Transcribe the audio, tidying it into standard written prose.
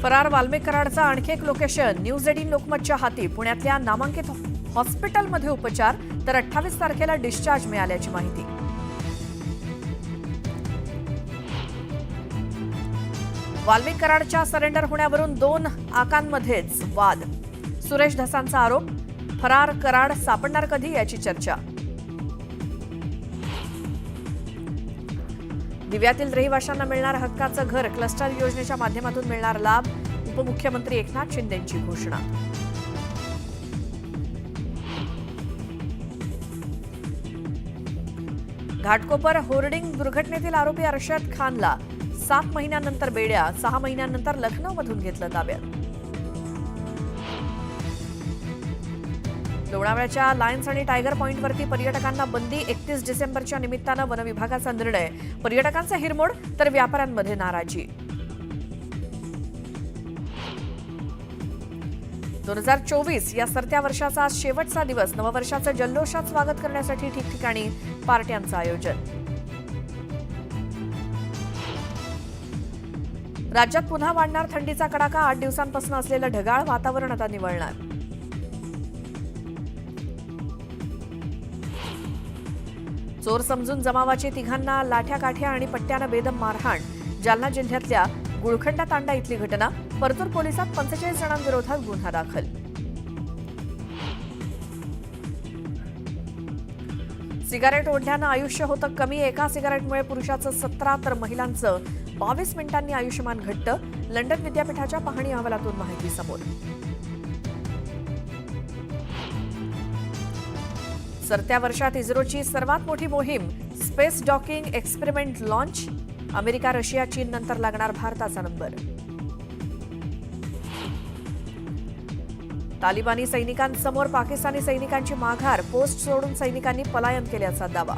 फरार वाल्मिक कराडचा आणखी एक लोकेशन न्यूज 18 लोकमतच्या हाती. पुण्यातल्या नामांकित हॉस्पिटलमध्ये उपचार, तर 28 तारखेला डिस्चार्ज मिळाल्याची माहिती. वाल्मिक कराडच्या सरेंडर होण्यावरून 2 आकांमध्येच वाद. सुरेश धसांचा आरोप. फरार कराड सापडणार कधी याची चर्चा. दिव्यातील रहिवाशांना मिळणार हक्काचं घर. क्लस्टर योजनेच्या माध्यमातून मिळणार लाभ. उपमुख्यमंत्री एकनाथ शिंदेंची घोषणा. घाटकोपर होर्डिंग दुर्घटनेतील आरोपी अरशद खानला 7 महिन्यांनंतर बेड्या. 6 महिन्यांनंतर लखनौमधून घेतलं ताब्यात. लोणावळ्याच्या लायन्स आणि टायगर पॉइंटवरती पर्यटकांना बंदी. 31 डिसेंबरच्या निमित्तानं वनविभागाचा निर्णय. पर्यटकांचा हिरमोड, तर व्यापाऱ्यांमध्ये नाराजी. 2024 या सरत्या वर्षाचा आज शेवटचा दिवस. नववर्षाचं जल्लोषात स्वागत करण्यासाठी ठिकठिकाणी पार्ट्यांचं आयोजन. राज्यात पुन्हा वाढणार थंडीचा कडाका. 8 दिवसांपासून असलेलं ढगाळ वातावरण आता निवळणार. चोर समजून जमावाची तिघांना लाठ्या काठ्या आणि पट्ट्यानं बेदम मारहाण. जालना जिल्ह्यातल्या गुळखंडा तांडा इथली घटना. परतूर पोलिसात 45 जणांविरोधात गुन्हा दाखल. सिगारेट ओढल्यानं आयुष्य होतं कमी. एका सिगारेटमुळे पुरुषाचं 17 तर महिलांचं 22 मिनिटांनी आयुष्यमान घट्ट. लंडन विद्यापीठाच्या पाहणी अहवालातून माहिती समोर. सरत्या वर्षात इस्रोची सर्वात मोठी मोहीम. Space docking experiment launch. America, Russia, चीन नंतर लागणार भारताचा नंबर. तालिबानी सैनिकांसमोर पाकिस्तानी सैनिकांची माघार. पोस्ट सोडून सैनिकांनी पलायन केल्याचा दावा.